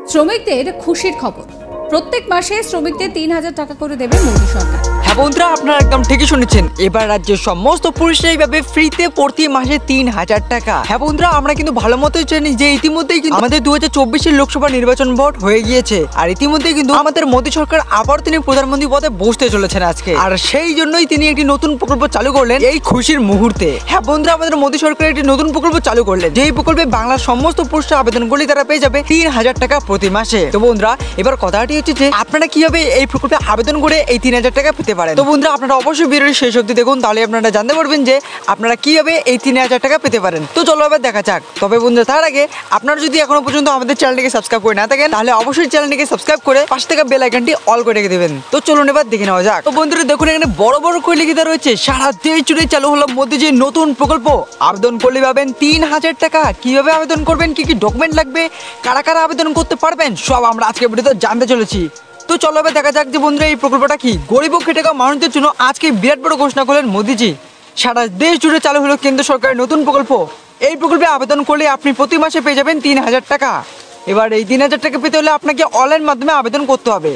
শ্রমিকদের খুশির খবর, প্রত্যেক মাসে শ্রমিকদের ৩,০০০ টাকা করে দেবে মোদী সরকার। হ্যাঁ বন্ধুরা, আপনারা একদম ঠিকই শুনেছেন। এবার রাজ্যের সমস্ত পুরুষরাই পাবে ফ্রিতে প্রতি মাসে ৩,০০০ টাকা। হ্যাঁ বন্ধুরা, আমরা কিন্তু ভালো মতোই জানি যে ইতিমধ্যেই কিন্তু আমাদের ২০২৪ লোকসভা নির্বাচন ভোট হয়ে গিয়েছে, আর ইতিমধ্যেই কিন্তু আমাদের মোদী সরকার আবার তিনি প্রধানমন্ত্রী পদে বসতে চলেছেন আজকে। আর সেই জন্যই তিনি একটি নতুন প্রকল্প চালু করলেন এই খুশির মুহূর্তে। হ্যাঁ বন্ধুরা, আমাদের মোদী সরকার একটি নতুন প্রকল্প চালু করলেন, যেই প্রকল্পে বাংলার সমস্ত পুরুষরা আবেদন করলে তারা পেয়ে যাবে ৩,০০০ টাকা প্রতি মাসে। তো বন্ধুরা, এবার কথাটি হচ্ছে যে আপনারা কিভাবে এই প্রকল্পে আবেদন করে এই ৩,০০০ টাকা পেতে পারেন। তো বন্ধুরা, আপনারা অবশ্যই ভিডিওটি শেষ অবধি দেখুন, তাহলে আপনারা জানতে পারবেন যে আপনারা কিভাবে এই ৩,০০০ টাকা পেতে পারেন। তো চলো এবার দেখা যাক। তবে বন্ধুরা, তার আগে আপনারা যদি এখনো পর্যন্ত আমাদের চ্যানেলটিকে সাবস্ক্রাইব করে না থাকেন, তাহলে অবশ্যই চ্যানেলটিকে সাবস্ক্রাইব করে পাশে থাকা বেল আইকনটি অল করে রেখে দেবেন। তো চলুন এবার দেখে নেওয়া যাক। তো বন্ধুরা দেখুন, এখানে বড় বড় করে লিখিত রয়েছে সারা দেশ জুড়ে চালু হলো মোদীজির নতুন প্রকল্প। আবেদন করলে পাবেন ৩,০০০ টাকা। কিভাবে আবেদন করবেন, কি কি ডকুমেন্ট লাগবে, কারা কারা আবেদন করতে পারবেন, সব আমরা আজকে ভিডিওতে জানতে চলেছি। তো চলো এবার দেখা যাক যে বন্ধুরা এই প্রকল্পটা কি। গরিব ও খেটে খাওয়া মানুষদের জন্য আজকে বিরাট বড় ঘোষণা করলেন মোদীজি। সারা দেশ জুড়ে চালু হলো কেন্দ্র সরকারের নতুন প্রকল্প। এই প্রকল্পে আবেদন করলে আপনি প্রতি মাসে পেয়ে যাবেন ৩,০০০ টাকা। এবার এই ৩,০০০ টাকা পেতে হলে আপনাকে অনলাইন মাধ্যমে আবেদন করতে হবে।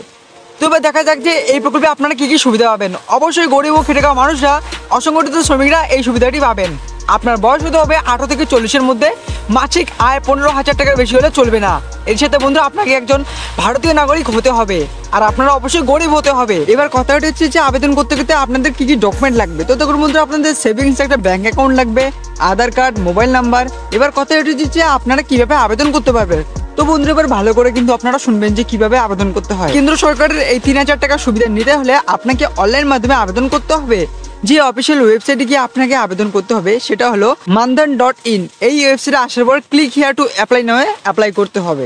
তো এবার দেখা যাক যে এই প্রকল্পে আপনারা কি কি সুবিধা পাবেন। অবশ্যই গরিব ও খেটে খাওয়া মানুষরা, অসংগঠিত শ্রমিকরা এই সুবিধাটি পাবেন। আপনার বয়স হতে হবে 18 থেকে 40-এর মধ্যে, মাসিক আয় 15,০০০ টাকার বেশি হলে চলবে না। এর সাথে বন্ধুরা আপনাকে একজন ভারতীয় নাগরিক হতে হবে, আর আপনারা অবশ্যই গরিব হতে হবে। এবার কথাটা হচ্ছে যে আবেদন করতে করতে আপনাদের কি কি ডকুমেন্ট লাগবে। তো তখন বন্ধুরা আপনাদের সেভিংস একটা ব্যাঙ্ক অ্যাকাউন্ট লাগবে, আধার কার্ড, মোবাইল নাম্বার। এবার কথাটা হচ্ছে যে আপনারা কিভাবে আবেদন করতে পারবেন। তো বন্ধুরা, এবার ভালো করে কিন্তু আপনারা শুনবেন যে কিভাবে আবেদন করতে হয়। কেন্দ্র সরকারের এই ৩,০০০ টাকা সুবিধা নিতে হলে আপনাকে অনলাইন মাধ্যমে আবেদন করতে হবে। যে অফিসিয়াল ওয়েবসাইটে গিয়ে আপনাকে আবেদন করতে হবে সেটা হলো mandan.in। এই ওয়েবসাইটে আসার পর ক্লিক হিয়ার টু অ্যাপ্লাই নামে অ্যাপ্লাই করতে হবে।